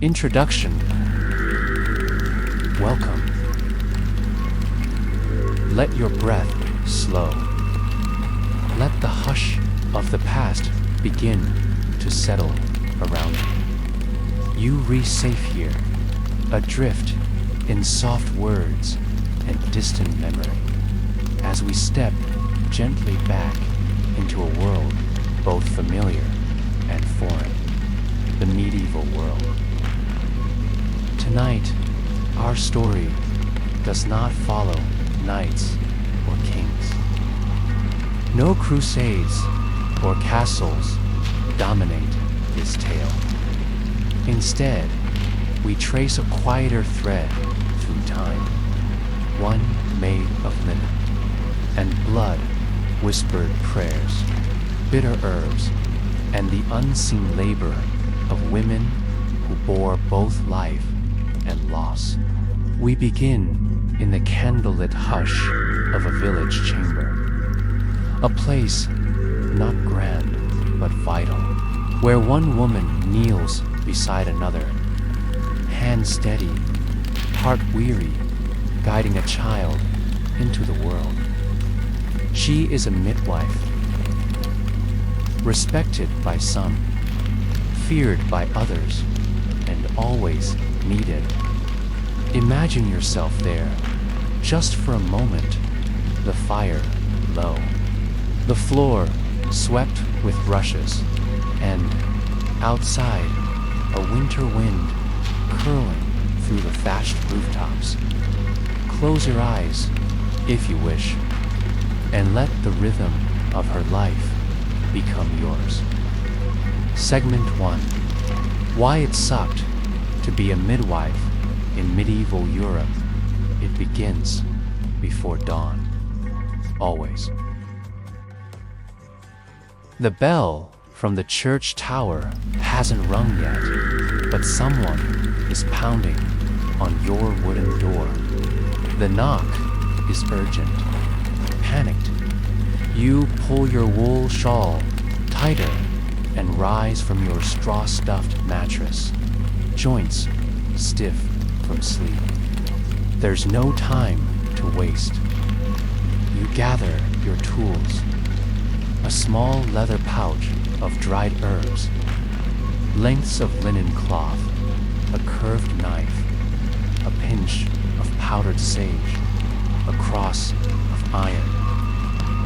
Introduction. Welcome. Let your breath slow. Let the hush of the past begin to settle around you. You rest safe here, adrift in soft words and distant memory, as we step gently back into a world both familiar and foreign, the medieval world. Tonight, our story does not follow knights or kings. No crusades or castles dominate this tale. Instead, we trace a quieter thread through time, one made of linen and blood-whispered prayers, bitter herbs, and the unseen labor of women who bore both life and loss. We begin in the candlelit hush of a village chamber, a place not grand but vital, where one woman kneels beside another, hand steady, heart weary, guiding a child into the world. She is a midwife, respected by some, feared by others, and always needed. Imagine yourself there, just for a moment, the fire low, the floor swept with rushes, and outside, a winter wind curling through the thatched rooftops. Close your eyes, if you wish, and let the rhythm of her life become yours. Segment 1. Why it sucked to be a midwife in medieval Europe. It begins before dawn. Always. The bell from the church tower hasn't rung yet, but someone is pounding on your wooden door. The knock is urgent. Panicked, you pull your wool shawl tighter and rise from your straw-stuffed mattress, joints stiff from sleep. There's no time to waste. You gather your tools, a small leather pouch of dried herbs, lengths of linen cloth, a curved knife, a pinch of powdered sage, a cross of iron.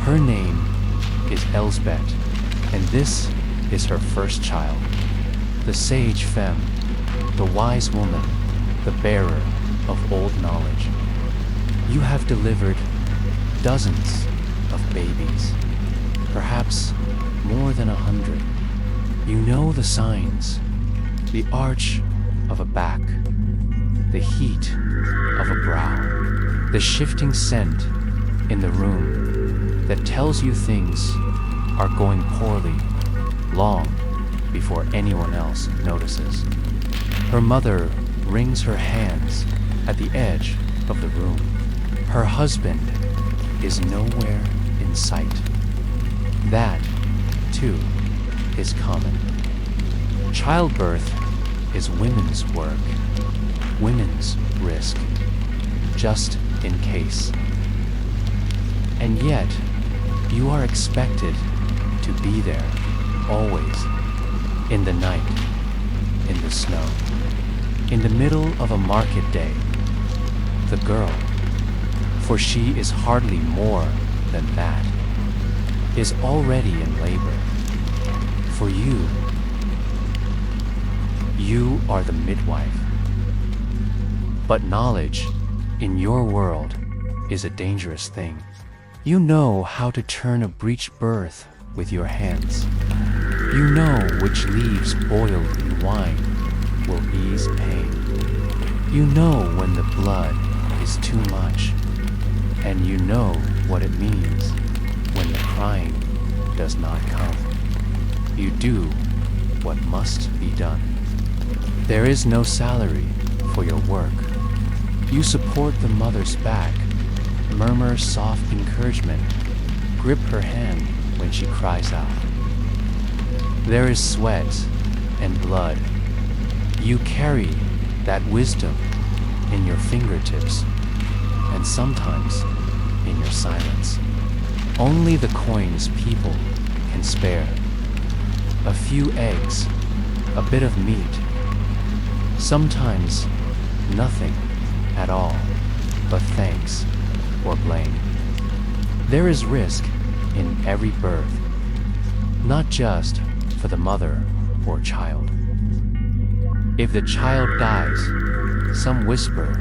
Her name is Elsbeth, and this is her first child, the sage femme, the wise woman, the bearer of old knowledge. You have delivered dozens of babies, perhaps more than 100. You know the signs, the arch of a back, the heat of a brow, the shifting scent in the room that tells you things are going poorly long before anyone else notices. Her mother wrings her hands at the edge of the room. Her husband is nowhere in sight. That, too, is common. Childbirth is women's work, women's risk, just in case. And yet, you are expected to be there, always, in the night, in the snow, in the middle of a market day. The girl, for she is hardly more than that, is already in labor. For you are the midwife. But knowledge, in your world, is a dangerous thing. You know how to turn a breech birth with your hands. You know which leaves boiled in wine will ease pain. You know when the blood is too much, and you know what it means when the crying does not come. You do what must be done. There is no salary for your work. You support the mother's back, murmur soft encouragement, grip her hand when she cries out. There is sweat and blood. You carry that wisdom in your fingertips, and sometimes in your silence. Only the coins people can spare. A few eggs, a bit of meat, sometimes nothing at all but thanks or blame. There is risk in every birth, not just for the mother or child. If the child dies, some whisper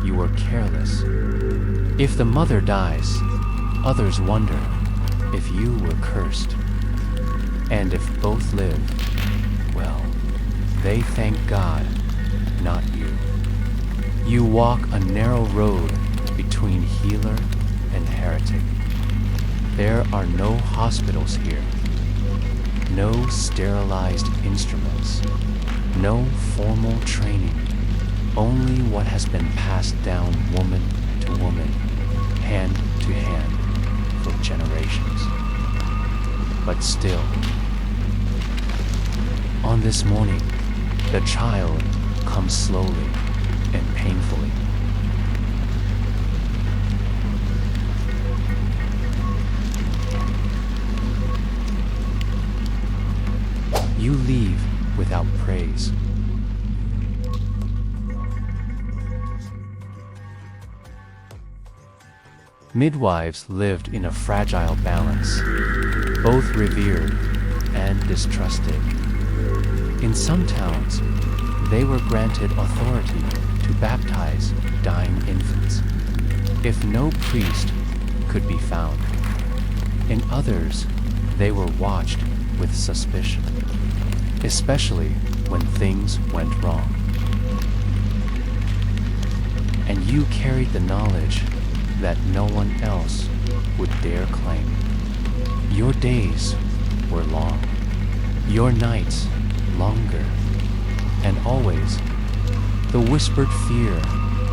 you were careless. If the mother dies, others wonder if you were cursed. And if both live, well, they thank God, not you. You walk a narrow road between healer and heretic. There are no hospitals here, no sterilized instruments, no formal training, only what has been passed down woman to woman, hand to hand for generations. But still, on this morning, the child comes slowly and painfully. You leave without praise. Midwives lived in a fragile balance, both revered and distrusted. In some towns, they were granted authority to baptize dying infants, if no priest could be found. In others, they were watched with suspicion, especially when things went wrong. And you carried the knowledge that no one else would dare claim. Your days were long, your nights longer, and always the whispered fear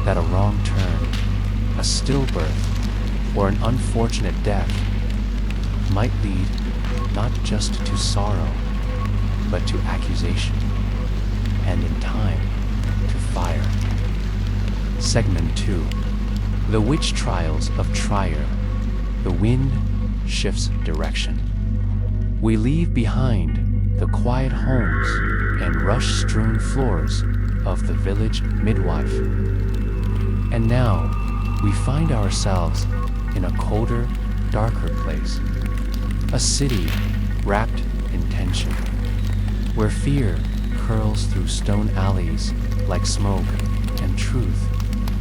that a wrong turn, a stillbirth, or an unfortunate death might lead not just to sorrow, but to accusation, and in time, to fire. Segment 2. The Witch Trials of Trier. The wind shifts direction. We leave behind the quiet homes and rush-strewn floors of the village midwife. And now, we find ourselves in a colder, darker place. A city wrapped in tension, where fear curls through stone alleys like smoke, and truth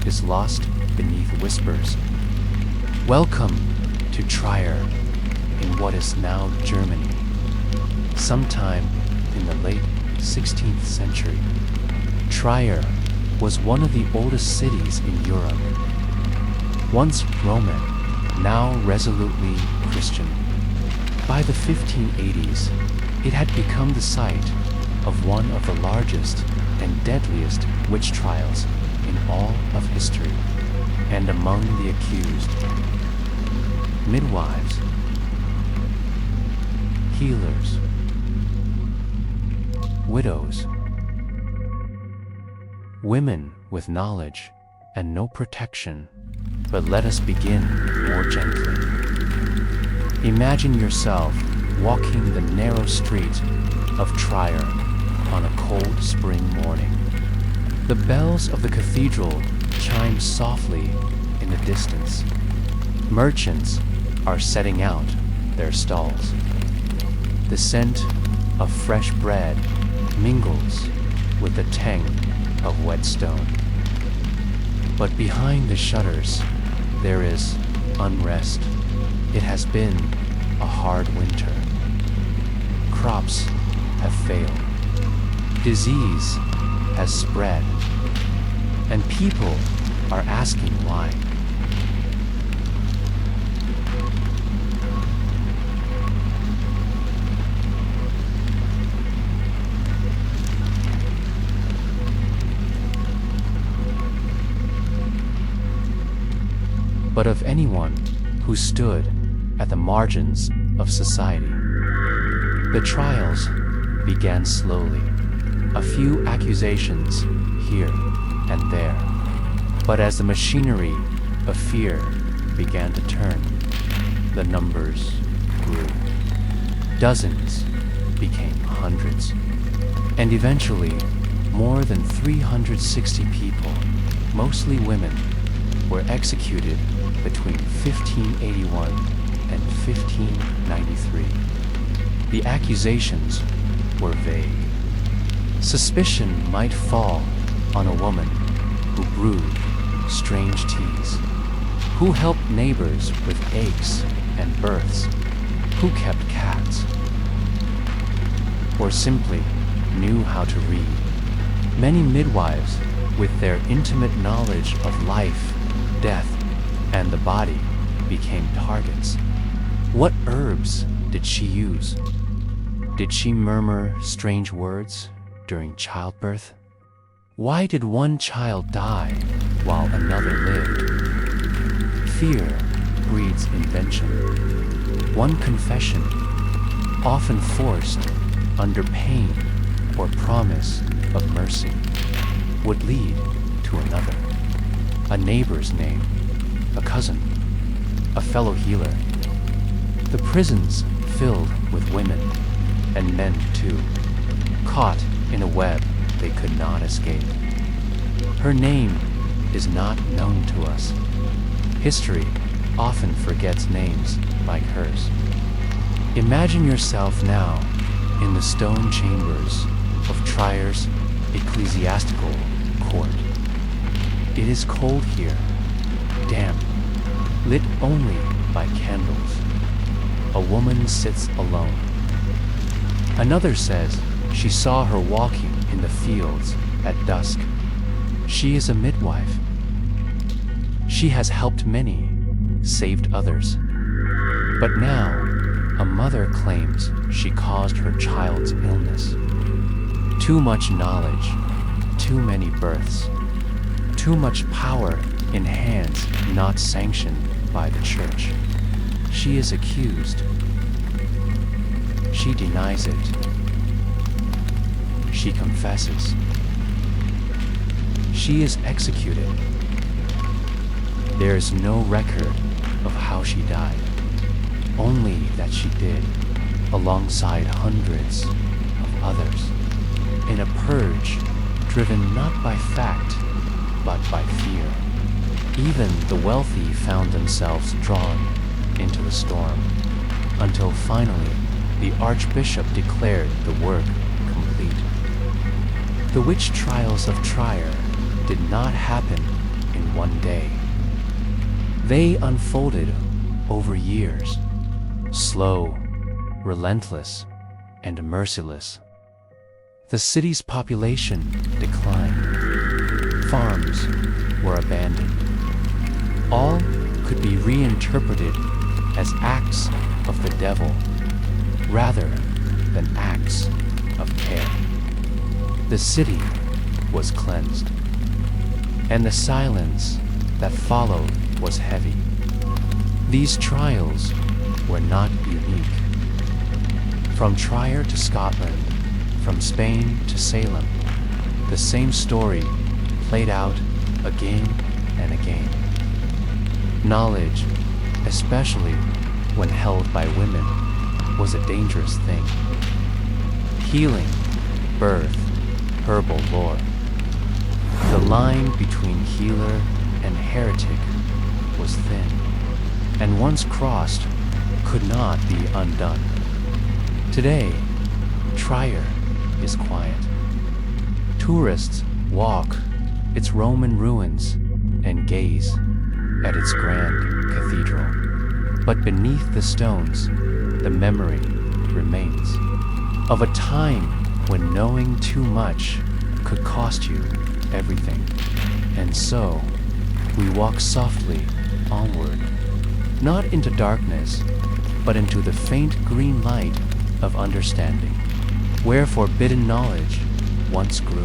is lost beneath whispers. Welcome to Trier, in what is now Germany. Sometime in the late 16th century, Trier was one of the oldest cities in Europe. Once Roman, now resolutely Christian. By the 1580s, it had become the site of one of the largest and deadliest witch trials in all of history. And among the accused, midwives, healers, widows, women with knowledge and no protection. But let us begin more gently. Imagine yourself walking the narrow street of Trier on a cold spring morning. The bells of the cathedral chime softly in the distance. Merchants are setting out their stalls. The scent of fresh bread mingles with the tang of wet stone. But behind the shutters, there is unrest. It has been a hard winter. Crops have failed. Disease has spread. And people are asking why. But of anyone who stood at the margins of society, the trials began slowly. a few accusations here and there. But as the machinery of fear began to turn, the numbers grew. Dozens became hundreds, and eventually more than 360 people, mostly women, were executed between 1581 and 1593. The accusations were vague. Suspicion might fall on a woman who brewed strange teas, who helped neighbors with aches and births, who kept cats, or simply knew how to read. Many midwives, with their intimate knowledge of life, death, and the body, became targets. What herbs did she use? Did she murmur strange words during childbirth? Why did one child die while another lived? Fear breeds invention. One confession, often forced under pain or promise of mercy, would lead to another. A neighbor's name, a cousin, a fellow healer. The prisons filled with women, and men too, caught in a web they could not escape. Her name is not known to us. History often forgets names like hers. Imagine yourself now in the stone chambers of Trier's ecclesiastical court. It is cold here, damp, lit only by candles. A woman sits alone. Another says she saw her walking in the fields at dusk. She is a midwife. She has helped many, saved others. But now, a mother claims she caused her child's illness. Too much knowledge, too many births, too much power in hands not sanctioned by the church. She is accused. She denies it. She confesses. She is executed. There is no record of how she died, only that she did, alongside hundreds of others, in a purge driven not by fact, but by fear. Even the wealthy found themselves drawn into the storm, until finally the Archbishop declared the work complete. The witch trials of Trier did not happen in one day. They unfolded over years, slow, relentless, and merciless. The city's population declined. Farms were abandoned. All could be reinterpreted as acts of the devil rather than acts of care. The city was cleansed, and the silence that followed was heavy. These trials were not unique. From Trier to Scotland, from Spain to Salem, the same story played out again and again. Knowledge, especially when held by women, was a dangerous thing. Healing, birth, herbal lore. The line between healer and heretic was thin, and once crossed, could not be undone. Today, Trier is quiet. Tourists walk its Roman ruins and gaze at its grand cathedral. But beneath the stones, the memory remains of a time when knowing too much could cost you everything. And so, we walk softly onward, not into darkness, but into the faint green light of understanding, where forbidden knowledge once grew.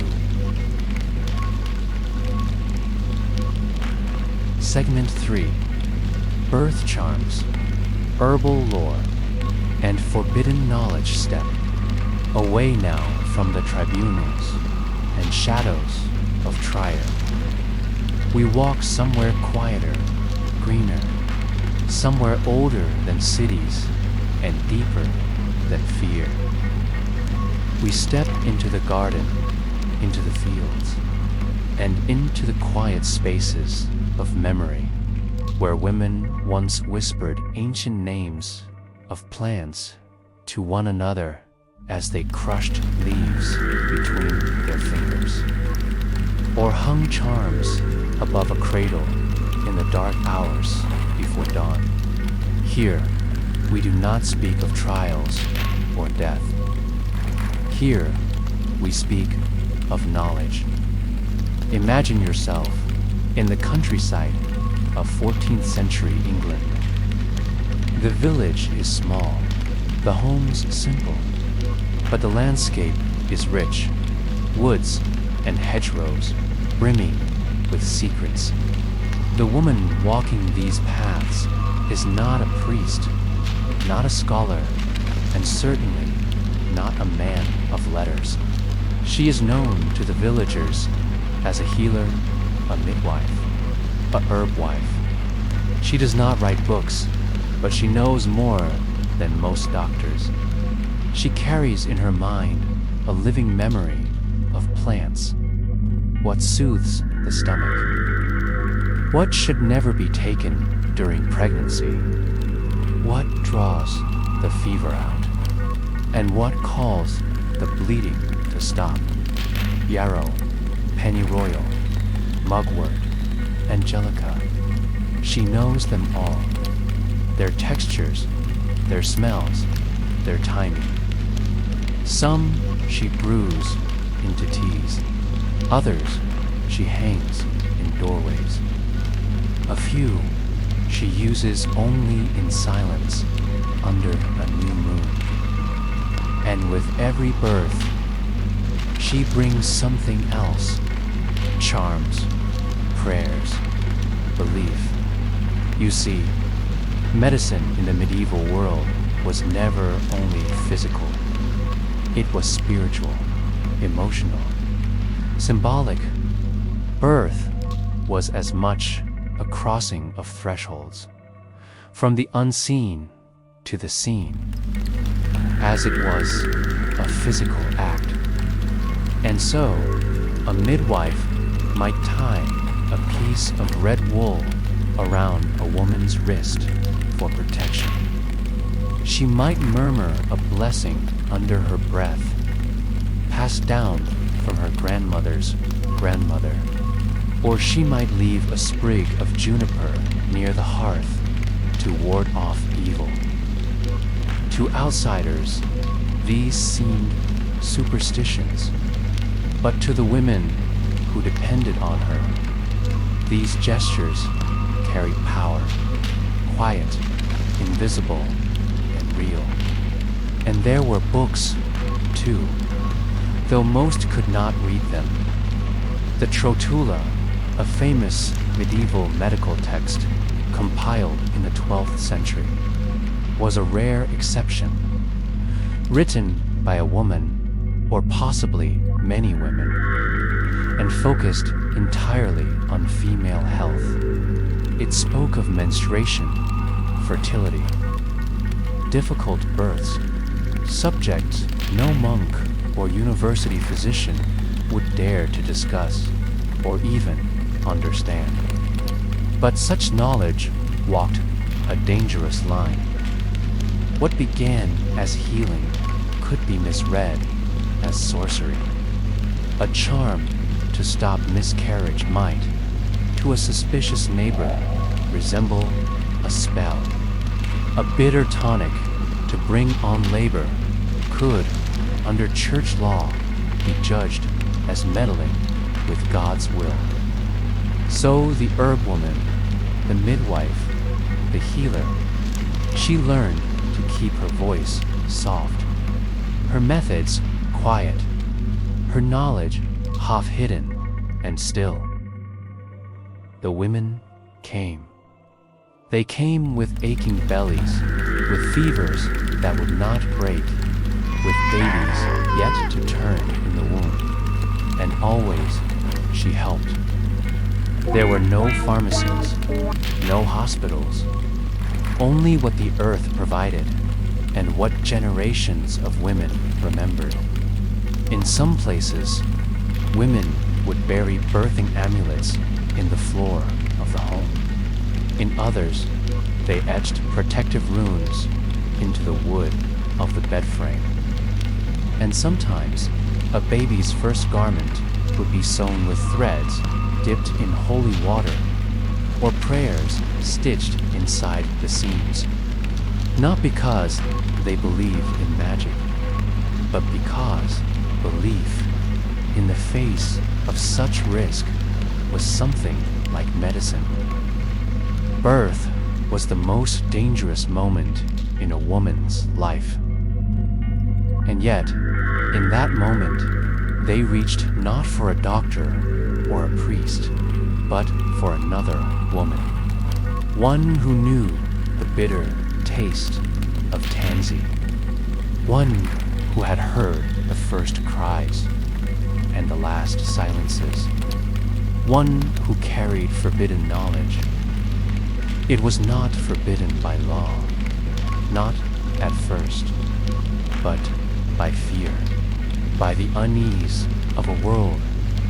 Segment 3. Birth charms, herbal lore, and forbidden knowledge step away now from the tribunals and shadows of Trier. We walk somewhere quieter, greener, somewhere older than cities and deeper than fear. We step into the garden, into the fields, and into the quiet spaces of memory, where women once whispered ancient names of plants to one another as they crushed leaves between their fingers, or hung charms above a cradle in the dark hours before dawn. Here, we do not speak of trials or death. Here, we speak of knowledge. Imagine yourself in the countryside of 14th century England. The village is small, the homes simple, but the landscape is rich, woods and hedgerows brimming with secrets. The woman walking these paths is not a priest, not a scholar, and certainly not a man of letters. She is known to the villagers as a healer, a midwife, a herb wife. She does not write books, but she knows more than most doctors. She carries in her mind a living memory of plants, what soothes the stomach, what should never be taken during pregnancy, what draws the fever out, and what calls the bleeding to stop. Yarrow, pennyroyal, mugwort, angelica. She knows them all, their textures, their smells, their timing. Some she brews into teas, others she hangs in doorways. A few she uses only in silence under a new moon. And with every birth, she brings something else: charms, prayers, belief. You see, medicine in the medieval world was never only physical. It was spiritual, emotional, symbolic. Birth was as much a crossing of thresholds, from the unseen to the seen, as it was a physical act. And so, a midwife might tie a piece of red wool around a woman's wrist for protection. She might murmur a blessing under her breath, passed down from her grandmother's grandmother. Or she might leave a sprig of juniper near the hearth to ward off evil. To outsiders, these seemed superstitions, but to the women who depended on her, these gestures carried power, quiet, invisible, and real. And there were books, too, though most could not read them. The Trotula, a famous medieval medical text compiled in the 12th century, was a rare exception. Written by a woman, or possibly many women, and focused entirely on female health. It spoke of menstruation, fertility, difficult births, subjects no monk or university physician would dare to discuss or even understand. But such knowledge walked a dangerous line. What began as healing could be misread as sorcery. A charm to stop miscarriage might, to a suspicious neighbor, resemble a spell. A bitter tonic to bring on labor could, under church law, be judged as meddling with God's will. So the herb woman, the midwife, the healer, she learned to keep her voice soft, her methods quiet, her knowledge half hidden and still. The women came. They came with aching bellies, with fevers that would not break, with babies yet to turn in the womb, and always she helped. There were no pharmacies, no hospitals, only what the earth provided and what generations of women remembered. In some places, women would bury birthing amulets in the floor of the home. In others, they etched protective runes into the wood of the bed frame. And sometimes, a baby's first garment would be sewn with threads dipped in holy water, or prayers stitched inside the seams. Not because they believed in magic, but because belief in the face of such risk was something like medicine. Birth was the most dangerous moment in a woman's life. And yet, in that moment, they reached not for a doctor or a priest, but for another woman. One who knew the bitter taste of tansy. One who had heard the first cries and the last silences. One who carried forbidden knowledge. It was not forbidden by law, not at first, but by fear, by the unease of a world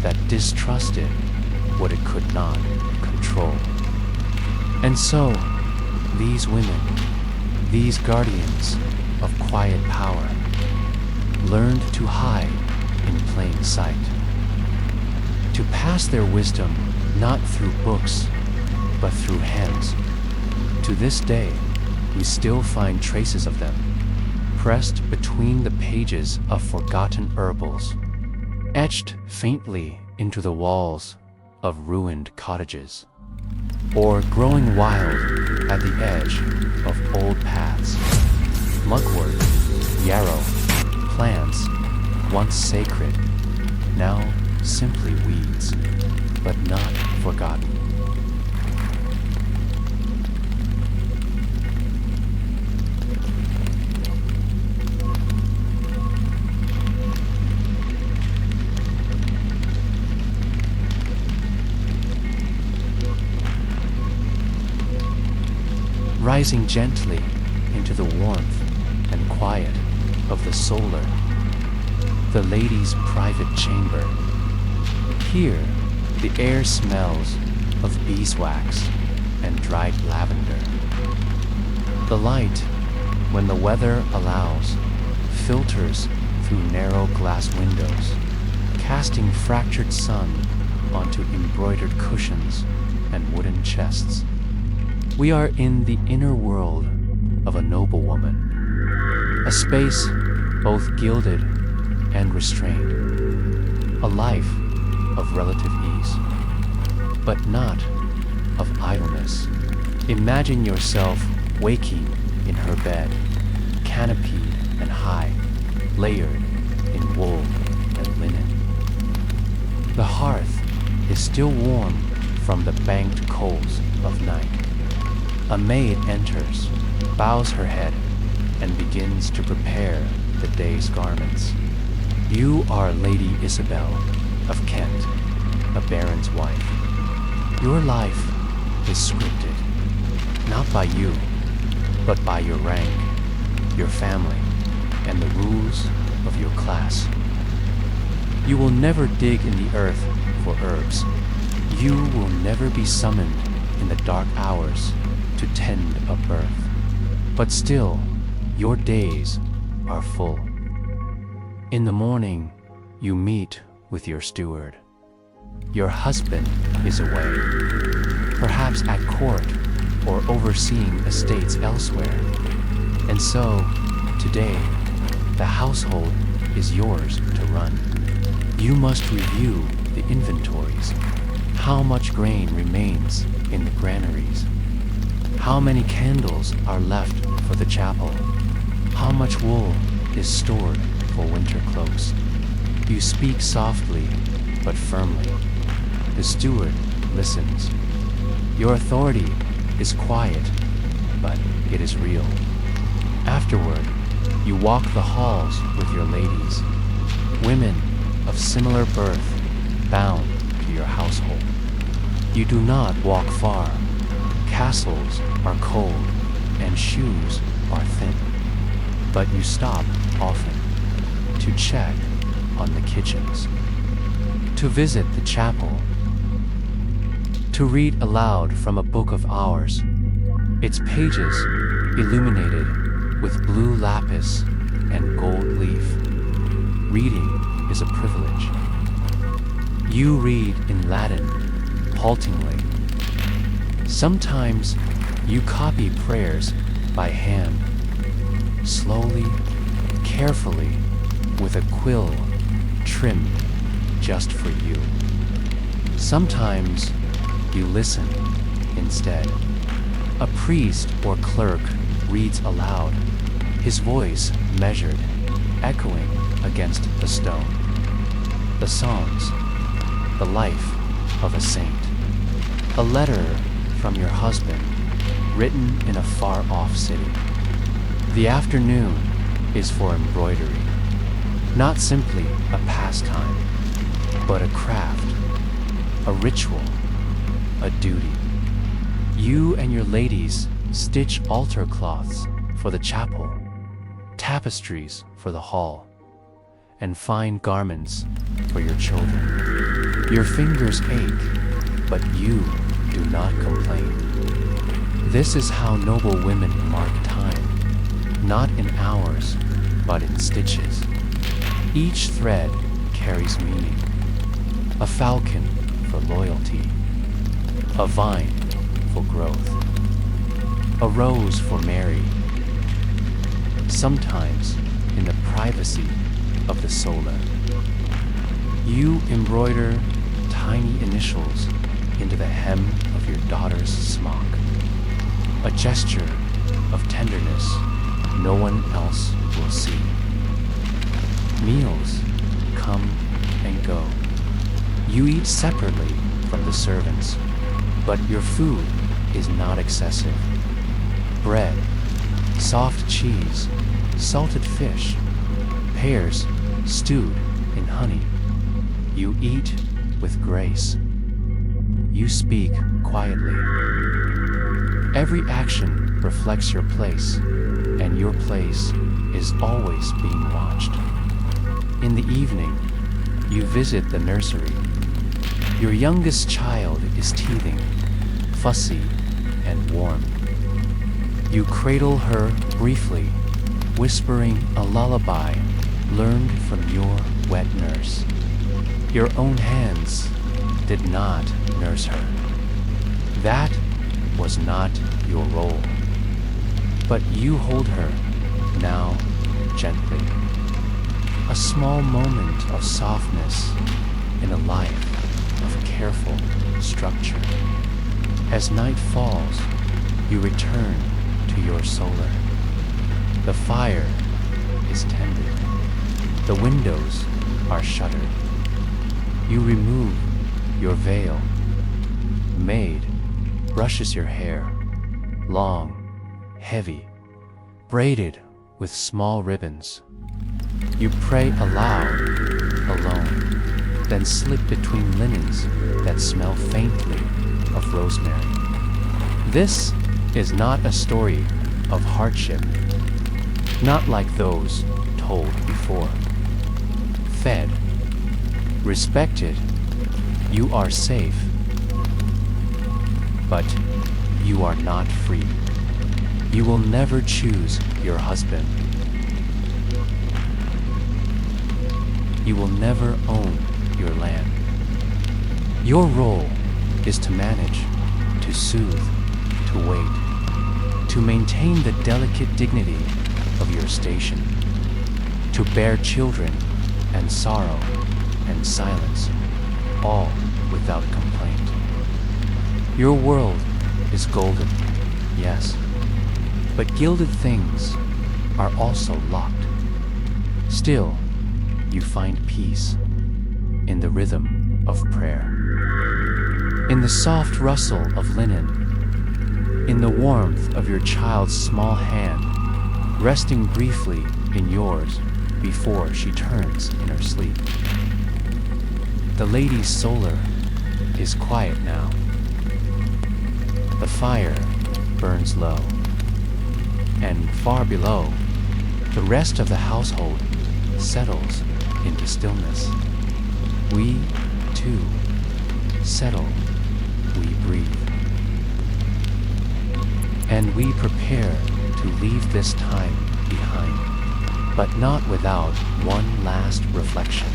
that distrusted what it could not control. And so, these women, these guardians of quiet power, learned to hide in plain sight, to pass their wisdom not through books, but through hands. To this day, we still find traces of them, pressed between the pages of forgotten herbals, etched faintly into the walls of ruined cottages, or growing wild at the edge of old paths. Mugwort, yarrow, plants, once sacred, now simply weeds, but not forgotten. Rising gently into the warmth and quiet of the solar, the lady's private chamber. Here, the air smells of beeswax and dried lavender. The light, when the weather allows, filters through narrow glass windows, casting fractured sun onto embroidered cushions and wooden chests. We are in the inner world of a noblewoman, a space both gilded and restrained, a life of relative ease, but not of idleness. Imagine yourself waking in her bed, canopied and high, layered in wool and linen. The hearth is still warm from the banked coals of night. A maid enters, bows her head, and begins to prepare the day's garments. You are Lady Isabel of Kent, a baron's wife. Your life is scripted, not by you, but by your rank, your family, and the rules of your class. You will never dig in the earth for herbs. You will never be summoned in the dark hours to tend a birth. But still, your days are full. In the morning, you meet with your steward. Your husband is away, perhaps at court or overseeing estates elsewhere. And so, today, the household is yours to run. You must review the inventories. How much grain remains in the granaries? How many candles are left for the chapel? How much wool is stored for winter cloaks? You speak softly, but firmly. The steward listens. Your authority is quiet, but it is real. Afterward, You walk the halls with your ladies, women of similar birth, bound to your household. You do not walk far. Castles are cold and shoes are thin. But you stop often to check on the kitchens, to visit the chapel, to read aloud from a book of hours, its pages illuminated with blue lapis and gold leaf. Reading is a privilege. You read in Latin, haltingly. Sometimes you copy prayers by hand, slowly, carefully, with a quill trimmed just for you. Sometimes you listen instead. A priest or clerk reads aloud, his voice measured, echoing against the stone. The Psalms, the life of a saint. A letter from your husband, written in a far-off city. The afternoon is for embroidery, not simply a pastime, but a craft, a ritual, a duty. You and your ladies stitch altar cloths for the chapel, tapestries for the hall, and fine garments for your children. Your fingers ache, but you do not complain. This is how noble women mark time, not in hours, but in stitches. Each thread carries meaning. A falcon for loyalty, a vine for growth, a rose for Mary. Sometimes in the privacy of the solar, you embroider tiny initials into the hem of your daughter's smock, a gesture of tenderness no one else will see. Meals come and go. You eat separately from the servants, but your food is not excessive. Bread, soft cheese, salted fish, pears stewed in honey. You eat with grace. You speak quietly. Every action reflects your place, and your place is always being watched. In the evening, you visit the nursery. Your youngest child is teething, fussy and warm. You cradle her briefly, whispering a lullaby learned from your wet nurse. Your own hands did not nurse her. That was not your role. But you hold her, now gently. A small moment of softness in a life of careful structure. As night falls, you return to your solar. The fire is tended. The windows are shuttered. You remove your veil. Maid brushes your hair, long, heavy, braided with small ribbons. You pray aloud, alone, then slip between linens that smell faintly of rosemary. This is not a story of hardship, not like those told before. Fed, respected, you are safe, but you are not free. You will never choose your husband. You will never own your land. Your role is to manage, to soothe, to wait, to maintain the delicate dignity of your station, to bear children and sorrow and silence, all without complaint. Your world is golden, yes, but gilded things are also locked. Still, you find peace in the rhythm of prayer, in the soft rustle of linen, in the warmth of your child's small hand resting briefly in yours before she turns in her sleep. The lady's solar is quiet now. The fire burns low, and far below, the rest of the household settles into stillness. We, too, settle, we breathe. And we prepare to leave this time behind, but not without one last reflection.